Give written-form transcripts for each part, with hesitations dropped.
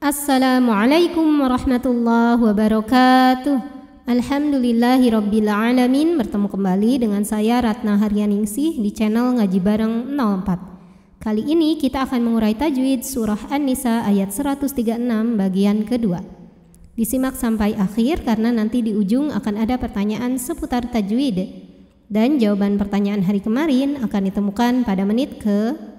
Assalamualaikum warahmatullahi wabarakatuh. Alhamdulillahirabbil alamin. Bertemu kembali dengan saya Ratna Haryaningsih di channel Ngaji Bareng 04. Kali ini kita akan mengurai tajwid surah An-Nisa ayat 136 bagian kedua. Disimak sampai akhir karena nanti di ujung akan ada pertanyaan seputar tajwid dan jawaban pertanyaan hari kemarin akan ditemukan pada menit ke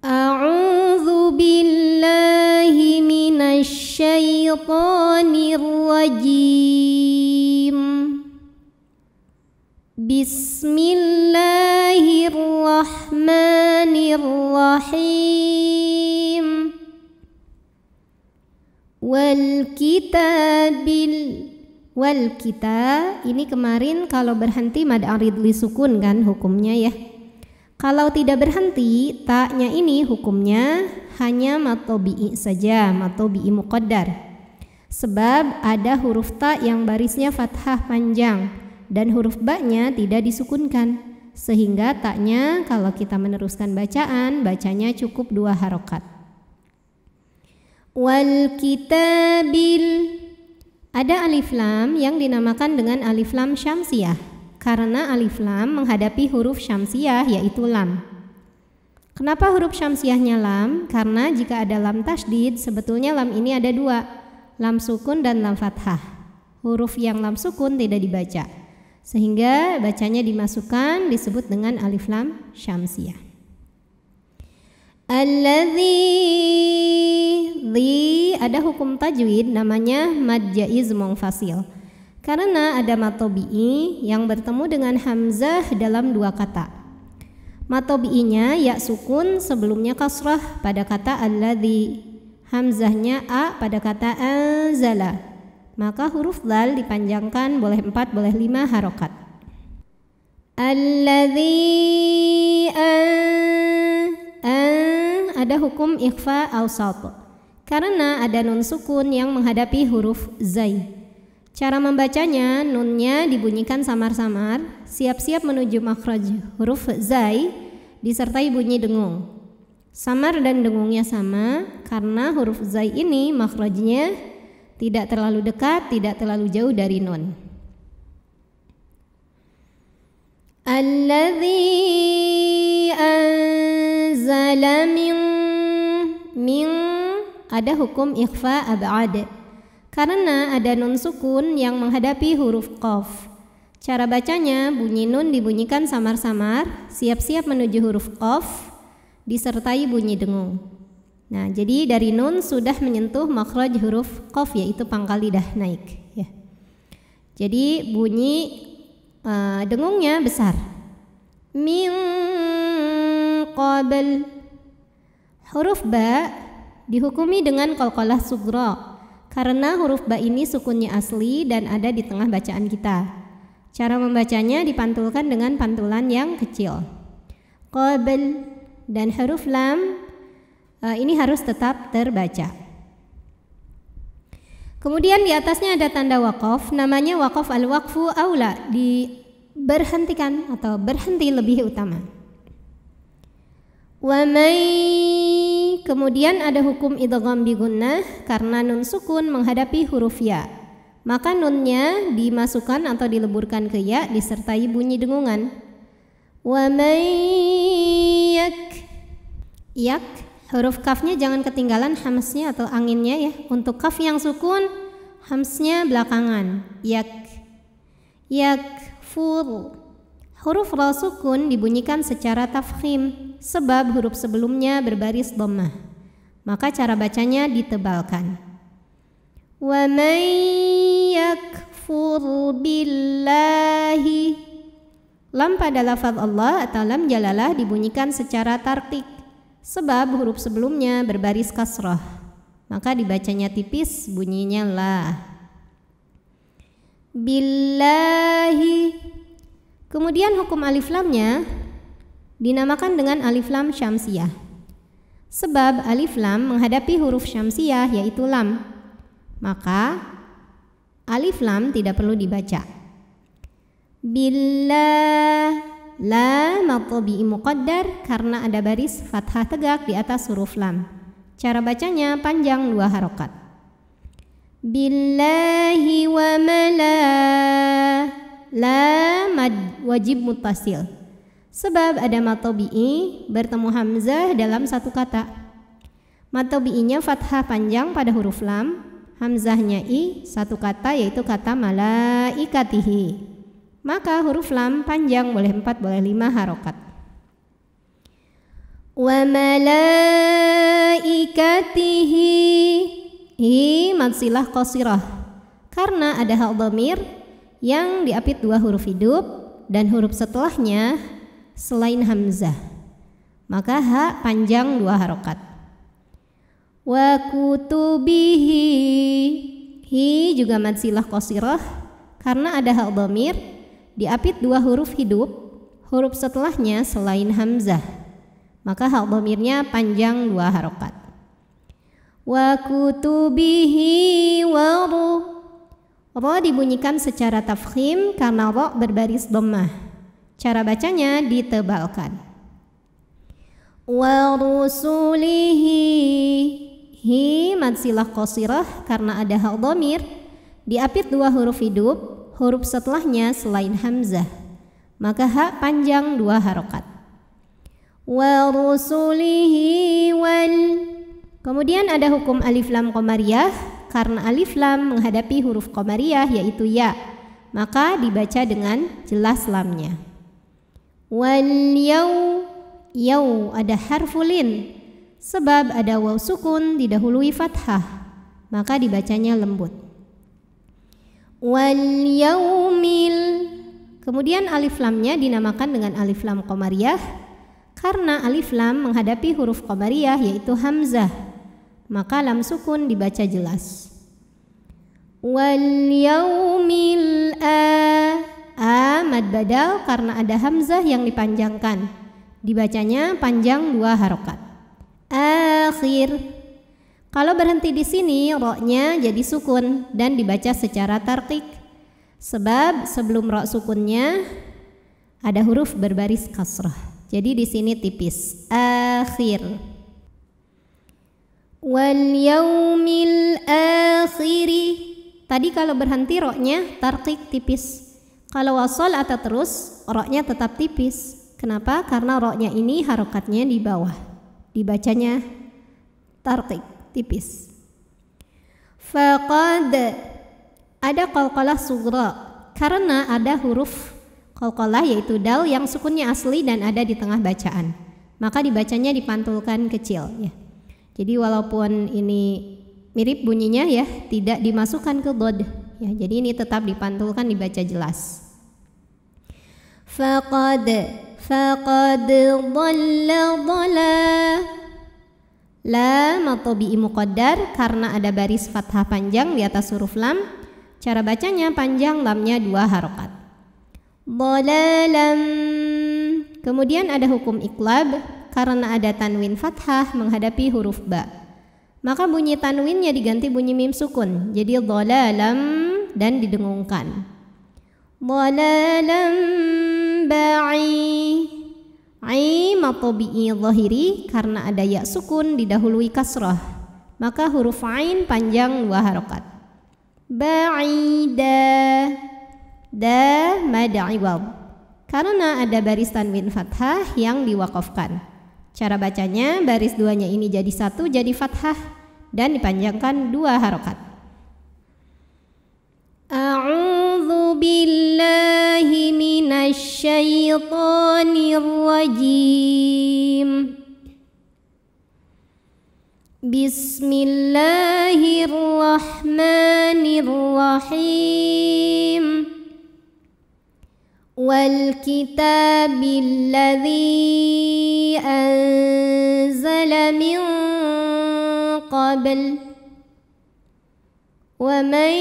A'udzu billahi minasy syaithanir rajim. Bismillahirrahmanirrahim. Wal kita ini kemarin kalau berhenti mad arid li sukun kan hukumnya ya. Kalau tidak berhenti, taknya ini hukumnya hanya mad tabi'i saja, mad tabi'i muqaddar. Sebab ada huruf ta yang barisnya fathah panjang dan huruf ba-nya tidak disukunkan. Sehingga taknya kalau kita meneruskan bacaan, bacanya cukup 2 harokat. Wal kitabil, ada alif lam yang dinamakan dengan alif lam syamsiyah. Karena alif lam menghadapi huruf syamsiyah yaitu lam. Kenapa huruf syamsiyahnya lam? Karena jika ada lam tasydid sebetulnya lam ini ada 2, lam sukun dan lam fathah. Huruf yang lam sukun tidak dibaca, sehingga bacanya dimasukkan disebut dengan alif lam syamsiyah. Alladzi, ada hukum tajwid namanya mad jaiz munfasil. Karena ada mad tabi'i yang bertemu dengan hamzah dalam 2 kata. Mad tabi'inya ya sukun sebelumnya kasrah pada kata alladzi, hamzahnya a pada kata anzala. Maka huruf dzal dipanjangkan boleh 4 boleh 5 harokat. Alladzi ada hukum ikhfa awsat. Karena ada nun sukun yang menghadapi huruf zai. Cara membacanya, nunnya dibunyikan samar-samar, siap-siap menuju makhraj huruf zai disertai bunyi dengung. Samar dan dengungnya sama karena huruf zai ini makhrajnya tidak terlalu dekat, tidak terlalu jauh dari nun. Alladzi anzala min, ada hukum ikhfa ab'ad. Karena ada nun sukun yang menghadapi huruf qaf. Cara bacanya, bunyi nun dibunyikan samar-samar, siap-siap menuju huruf qaf, disertai bunyi dengung. Nah, jadi dari nun sudah menyentuh makhraj huruf qaf yaitu pangkal lidah naik. Ya. Jadi bunyi dengungnya besar. Min qabl. Huruf ba dihukumi dengan qalqalah sughra. Karena huruf ba ini sukunnya asli dan ada di tengah bacaan kita. Cara membacanya dipantulkan dengan pantulan yang kecil. Qabl dan huruf lam ini harus tetap terbaca. Kemudian di atasnya ada tanda waqaf, namanya waqaf al-waqfu aula, diberhentikan atau berhenti lebih utama. Wa may, kemudian ada hukum idgham bi gunnah karena nun sukun menghadapi huruf ya. Maka nunnya dimasukkan atau dileburkan ke ya disertai bunyi dengungan. Wa may yak, huruf kafnya jangan ketinggalan hamznya atau anginnya ya. Untuk kaf yang sukun hamznya belakangan. Yakfur. Huruf ra sukun dibunyikan secara tafkhim sebab huruf sebelumnya berbaris dhammah. Maka cara bacanya ditebalkan. Wa may yakfur billahi. Lam pada lafaz Allah atau lam jalalah dibunyikan secara tartik sebab huruf sebelumnya berbaris kasrah. Maka dibacanya tipis bunyinya la. Billahi. Kemudian hukum alif lamnya dinamakan dengan alif lam syamsiyah. Sebab alif lam menghadapi huruf syamsiyah yaitu lam. Maka alif lam tidak perlu dibaca. Billah La mad tabi'i muqaddar karena ada baris fathah tegak di atas huruf lam. Cara bacanya panjang 2 harokat. Billahi wa mala. La mad wajib muttasil. Sebab ada mad tabi'i bertemu hamzah dalam satu kata. Mad tabi'inya fathah panjang pada huruf lam, hamzahnya i satu kata yaitu kata malaikatihi. Maka huruf lam panjang boleh 4 boleh 5 harokat. Wa malaikatihi. Hi mad silah qasirah karena ada hak dhamir yang diapit 2 huruf hidup dan huruf setelahnya selain hamzah. Maka ha panjang 2 harokat. Wa kutubihi. Hi juga mad silah qasirah karena ada hak dhamir diapit 2 huruf hidup, huruf setelahnya selain hamzah. Maka hak dhamirnya panjang 2 harokat. Wa kutubihi wa ru. Ro dibunyikan secara tafkhim karena ro berbaris dhammah. Cara bacanya ditebalkan. Wa rusulihi. Hi mad silah qasirah karena ada hak dhamir diapit 2 huruf hidup, huruf setelahnya selain hamzah. Maka ha panjang 2 harokat. Wa rusulihi wal. Kemudian ada hukum alif lam qamariyah karena alif lam menghadapi huruf qamariyah yaitu ya. Maka dibaca dengan jelas lamnya. Wal yaw ada harfulin sebab ada waw sukun didahului fathah. Maka dibacanya lembut. Wal yaumil. Kemudian alif lamnya dinamakan dengan alif lam qamariyah karena alif lam menghadapi huruf qamariyah yaitu hamzah. Maka lam sukun dibaca jelas. Wal yaumil a mad badal karena ada hamzah yang dipanjangkan. Dibacanya panjang 2 harokat. Akhir. Kalau berhenti di sini, ro-nya jadi sukun dan dibaca secara tarqiq. Sebab sebelum ro sukunnya ada huruf berbaris kasrah. Jadi di sini tipis. Akhir. Wal yaumil akhiri. Tadi kalau berhenti ro-nya tarqiq tipis. Kalau wasol atau terus, ro-nya tetap tipis. Kenapa? Karena ro-nya ini harokatnya di bawah. Dibacanya tarqiq tipis. Faqad ada qalqalah sughra karena ada huruf qalqalah yaitu dal yang sukunnya asli dan ada di tengah bacaan. Maka dibacanya dipantulkan kecil ya. Jadi walaupun ini mirip bunyinya ya, tidak dimasukkan ke dhad ya. Jadi ini tetap dipantulkan dibaca jelas. Faqad dhalla. La mad tabi'i muqaddar karena ada baris fathah panjang di atas huruf lam. Cara bacanya panjang lamnya 2 harokat. Dhalalam. Kemudian ada hukum iqlab karena ada tanwin fathah menghadapi huruf ba. Maka bunyi tanwinnya diganti bunyi mim sukun. Jadi dhalalam dan didengungkan. Dhalalam ba'i. Ai mad tabi'i zahiri karena ada ya sukun didahului kasrah. Maka huruf ain panjang 2 harokat. Ba'ida. Da mad iwad karena ada baris tanwin fathah yang diwaqafkan. Cara bacanya baris 2-nya ini jadi 1 jadi fathah dan dipanjangkan 2 harokat. A'udzu billahi minasy syaithanir rajim. Bismillahirrahmanirrahim. Wal kitabil ladzi anzala min qabl. Wa man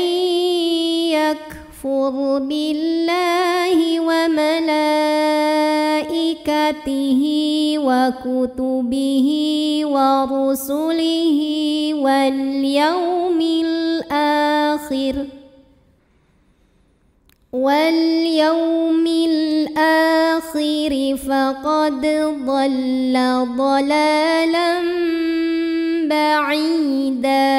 yakfur billahi wa malaikatihi wa kutubihi wa rusulihi wal yaumil akhir الخاسر فقد ضل ضلالا بعيدا.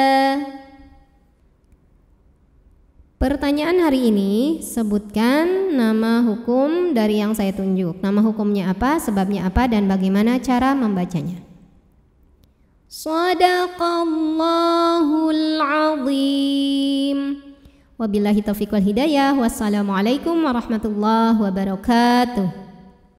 Pertanyaan hari ini, sebutkan nama hukum dari yang saya tunjuk. Nama hukumnya apa, sebabnya apa, dan bagaimana cara membacanya. Shadaqallahul azim. Wabillahi taufiq wal hidayah. Wassalamualaikum warahmatullahi wabarakatuh.